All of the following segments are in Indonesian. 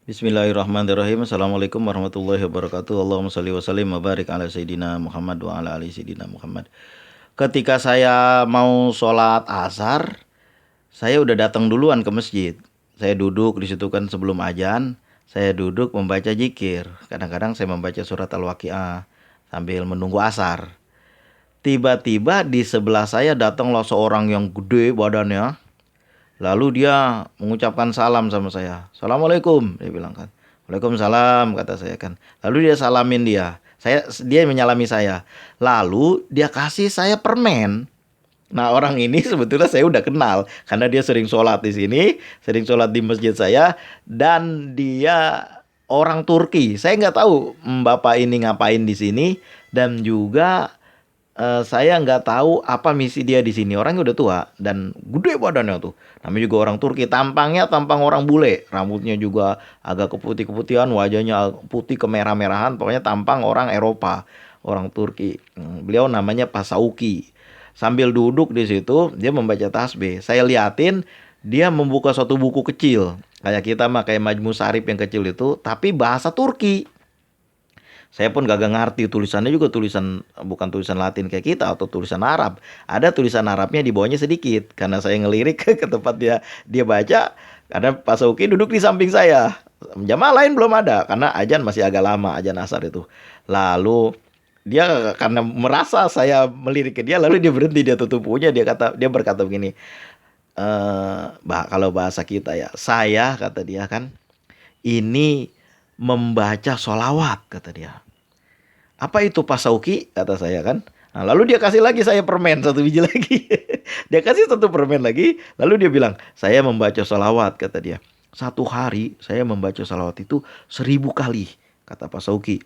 Bismillahirrahmanirrahim. Assalamualaikum warahmatullahi wabarakatuh. Allahumma shalli wa sallim wa barik ala Sayyidina Muhammad wa ala ali Sayyidina Muhammad. Ketika saya mau sholat asar, saya udah datang duluan ke masjid. Saya duduk di situ kan sebelum azan. Saya duduk membaca zikir. Kadang-kadang saya membaca surat Al-Waqiah sambil menunggu asar. Tiba-tiba di sebelah saya datanglah seorang yang gede badannya. Lalu dia mengucapkan salam sama saya. Assalamualaikum, dia bilang kan. Waalaikumsalam, kata saya kan. Lalu dia salamin dia. Dia menyalami saya. Lalu dia kasih saya permen. Nah, orang ini sebetulnya saya udah kenal karena dia sering sholat di sini, sering sholat di masjid saya, dan dia orang Turki. Saya nggak tahu bapak ini ngapain di sini, dan juga saya nggak tahu apa misi dia di sini. Orangnya udah tua dan gede badannya tuh. Namanya juga orang Turki. Tampangnya tampang orang bule. Rambutnya juga agak keputih-keputihan. Wajahnya putih kemerah-merahan. Pokoknya tampang orang Eropa. Orang Turki. Beliau namanya Pasauki. Sambil duduk di situ, dia membaca tasbih. Saya liatin, dia membuka suatu buku kecil. Kayak kita mah kayak Majmu Sarif yang kecil itu. Tapi bahasa Turki. Saya pun gak ngerti, tulisannya juga tulisan, bukan tulisan Latin kayak kita atau tulisan Arab. Ada tulisan Arabnya di bawahnya sedikit. Karena saya ngelirik ke tempat dia baca. Karena Pak Sauki duduk di samping saya. Jamaah lain belum ada karena ajan masih agak lama, ajan asar itu. Lalu dia karena merasa saya melirik ke dia, lalu dia berhenti, dia tutup bukunya, dia berkata begini. Kalau bahasa kita ya, saya, kata dia kan, ini membaca sholawat, kata dia. Apa itu Pak Sauki? Kata saya kan. Nah, lalu dia kasih lagi saya permen satu biji lagi. Dia kasih satu permen lagi. Lalu dia bilang, saya membaca sholawat, kata dia. Satu hari saya membaca sholawat itu 1000 kali, kata Pak Sauki.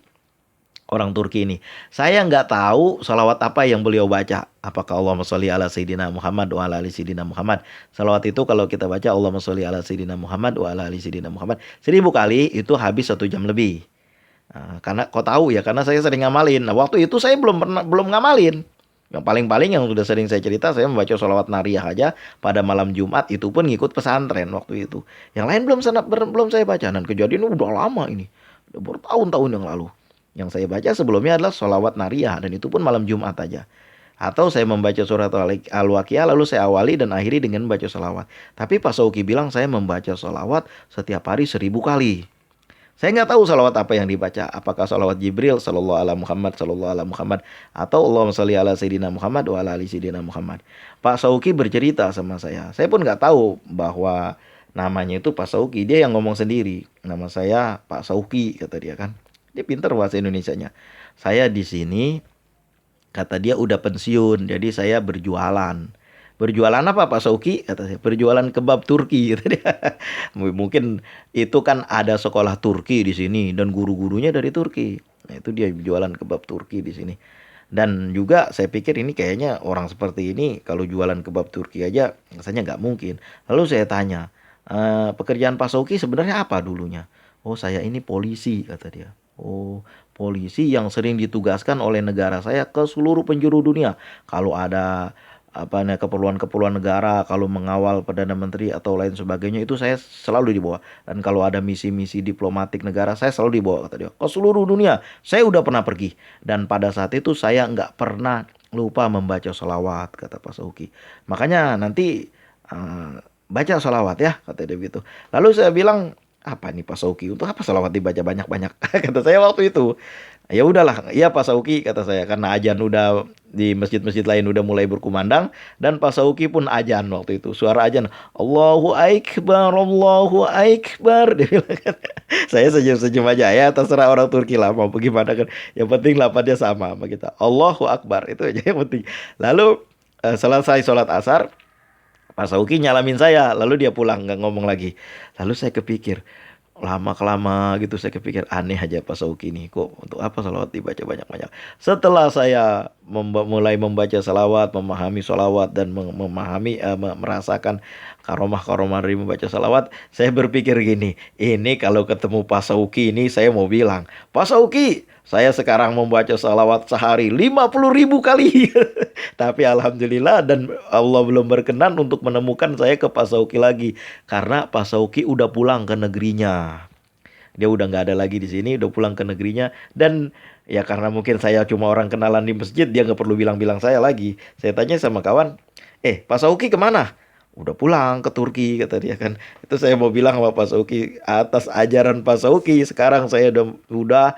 Orang Turki ini. Saya nggak tahu sholawat apa yang beliau baca. Apakah Allahumma sholli ala Sayyidina Muhammad wa ala ali Sayyidina Muhammad. Sholawat itu kalau kita baca Allahumma sholli ala Sayyidina Muhammad wa ala ali Sayyidina Muhammad 1000 kali itu habis 1 jam lebih. Nah, karena kau tahu ya, karena saya sering ngamalin. Nah, waktu itu saya belum ngamalin. Yang paling-paling yang sudah sering saya cerita, saya membaca sholawat nariyah aja pada malam Jumat, itu pun ngikut pesantren waktu itu. Yang lain belum saya baca, dan kejadian udah lama ini, udah bertahun-tahun yang lalu. Yang saya baca sebelumnya adalah sholawat nariyah, dan itu pun malam Jumat aja. Atau saya membaca surat Al-Waqiah, lalu saya awali dan akhiri dengan membaca sholawat. Tapi Pak Sauki bilang saya membaca sholawat setiap hari 1000 kali. Saya nggak tahu salawat apa yang dibaca. Apakah salawat Jibril, sallallahu ala Muhammad, sallallahu ala Muhammad, atau Allahumma sholli ala Sayyidina Muhammad wa ala ali Sayyidina Muhammad. Pak Sauki bercerita sama saya. Saya pun nggak tahu bahwa namanya itu Pak Sauki. Dia yang ngomong sendiri. Nama saya Pak Sauki, kata dia kan. Dia pintar bahasa Indonesianya. Saya di sini, kata dia, udah pensiun, jadi saya berjualan. Berjualan apa Pak Sauki? Kata saya, berjualan kebab Turki, kata dia. Mungkin itu kan ada sekolah Turki di sini dan guru-gurunya dari Turki. Nah, itu dia jualan kebab Turki di sini. Dan juga saya pikir ini kayaknya orang seperti ini kalau jualan kebab Turki aja rasanya nggak mungkin. Lalu saya tanya, pekerjaan Pak Sauki sebenarnya apa dulunya? Oh, saya ini polisi, kata dia. Oh, polisi yang sering ditugaskan oleh negara saya ke seluruh penjuru dunia. Kalau ada keperluan-keperluan negara, kalau mengawal perdana menteri atau lain sebagainya, itu saya selalu dibawa. Dan kalau ada misi-misi diplomatik negara, saya selalu dibawa, kata dia, ke seluruh dunia. Saya udah pernah pergi, dan pada saat itu saya nggak pernah lupa membaca sholawat, kata Pak Sauki. Makanya nanti baca sholawat ya, kata dia gitu. Lalu saya bilang, apa nih Pak Sauki, untuk apa sholawat dibaca banyak-banyak? Kata saya waktu itu. Ya udahlah, iya Pak Sauki, kata saya, karena ajan udah di masjid-masjid lain udah mulai berkumandang, dan Pak Sauki pun ajan waktu itu, suara ajan, Allahu Akbar, Allahu Akbar, dia bilang kan. Saya senyum-senyum aja, ya terserah orang Turki lah mau bagaimana kan, yang penting lapatnya sama sama kita, Allahu Akbar, itu aja yang penting. Lalu selesai sholat asar, Pak Sauki nyalamin saya, lalu dia pulang nggak ngomong lagi. Lalu saya kepikir, lama kelama gitu saya kepikir, aneh aja Pak Sauki ini, kok untuk apa salawat dibaca banyak-banyak. Setelah saya mulai membaca salawat, memahami salawat, dan memahami merasakan karomah-karomah dari membaca salawat, saya berpikir gini, ini kalau ketemu Pak Sauki ini saya mau bilang, Pak Sauki, saya sekarang membaca salawat sehari 50.000 kali. Tapi alhamdulillah, dan Allah belum berkenan untuk menemukan saya ke Pak Sauki lagi, karena Pak Sauki udah pulang ke negerinya. Dia udah nggak ada lagi di sini, udah pulang ke negerinya. Dan ya karena mungkin saya cuma orang kenalan di masjid, dia nggak perlu bilang-bilang saya lagi. Saya tanya sama kawan, Pak Sauki kemana? Udah pulang ke Turki kata dia kan. Itu saya mau bilang sama Pak Sauki, atas ajaran Pak Sauki sekarang saya udah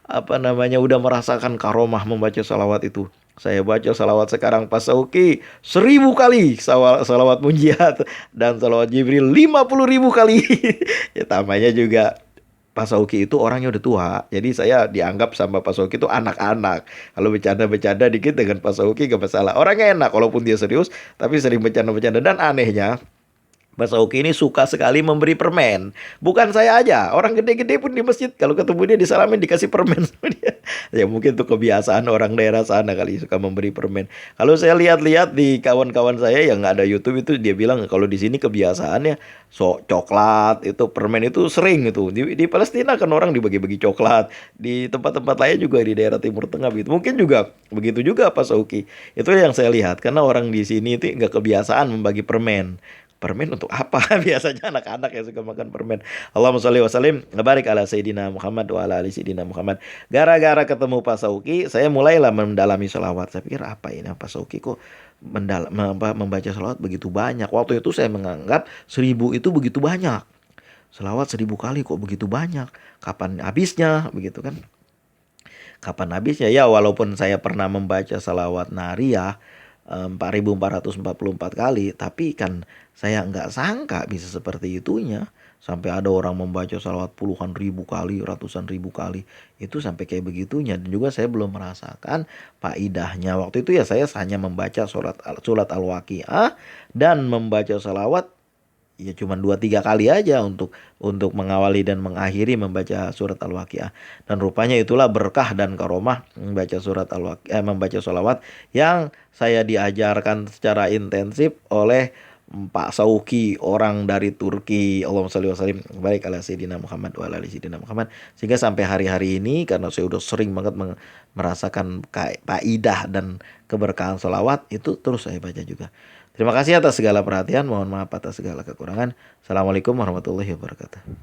apa namanya udah merasakan karomah membaca salawat itu. Saya baca salawat sekarang Pak Sauki 1.000 kali salawat munjiat, dan salawat Jibril 50.000 kali. Ya tamanya juga Pak Sauki itu orangnya udah tua. Jadi saya dianggap sama Pak Sauki itu anak-anak. Kalau bercanda-bercanda dikit dengan Pak Sauki gak masalah. Orangnya enak walaupun dia serius, tapi sering bercanda-bercanda. Dan anehnya Mas Oki ini suka sekali memberi permen. Bukan saya aja, orang gede-gede pun di masjid kalau ketemu dia disalamin dikasih permen sama dia. Ya mungkin itu kebiasaan orang daerah sana kali, suka memberi permen. Kalau saya lihat-lihat di kawan-kawan saya yang ada YouTube itu, dia bilang kalau di sini kebiasaannya coklat itu, permen itu sering itu. Di Palestina kan orang dibagi-bagi coklat. Di tempat-tempat lain juga di daerah Timur Tengah begitu. Mungkin juga begitu juga Pak Sauki. Itu yang saya lihat karena orang di sini itu nggak kebiasaan membagi permen. Permen untuk apa? Biasanya anak-anak yang suka makan permen. Allahumma sholli wa sallim barik ala Sayyidina Muhammad wa ala ali Sayyidina Muhammad. Gara-gara ketemu Pak Sauki, saya mulailah mendalami sholawat. Saya pikir apa ini Pak Sauki kok membaca sholawat begitu banyak. Waktu itu saya menganggap 1.000 itu begitu banyak. Sholawat 1.000 kali kok begitu banyak. Kapan habisnya? Begitu kan? Kapan habisnya? Ya walaupun saya pernah membaca salawat nariyah 4.444 kali, tapi kan saya nggak sangka bisa seperti itunya. Sampai ada orang membaca salawat puluhan ribu kali, ratusan ribu kali. Itu sampai kayak begitunya. Dan juga saya belum merasakan faidahnya. Waktu itu ya saya hanya membaca surat Al-Waqiah dan membaca salawat ya cuma 2-3 kali aja untuk mengawali dan mengakhiri membaca surat Al-Waqiah. Dan rupanya itulah berkah dan karomah membaca membaca sholawat yang saya diajarkan secara intensif oleh Pak Sauki, orang dari Turki. Allahumma sholli wa sallim barik ala Sayyidina Muhammad wa ala ali Sayyidina Muhammad. Sehingga sampai hari-hari ini karena saya udah sering banget merasakan faidah dan keberkahan sholawat, itu terus saya baca juga. Terima kasih atas segala perhatian. Mohon maaf atas segala kekurangan. Assalamualaikum warahmatullahi wabarakatuh.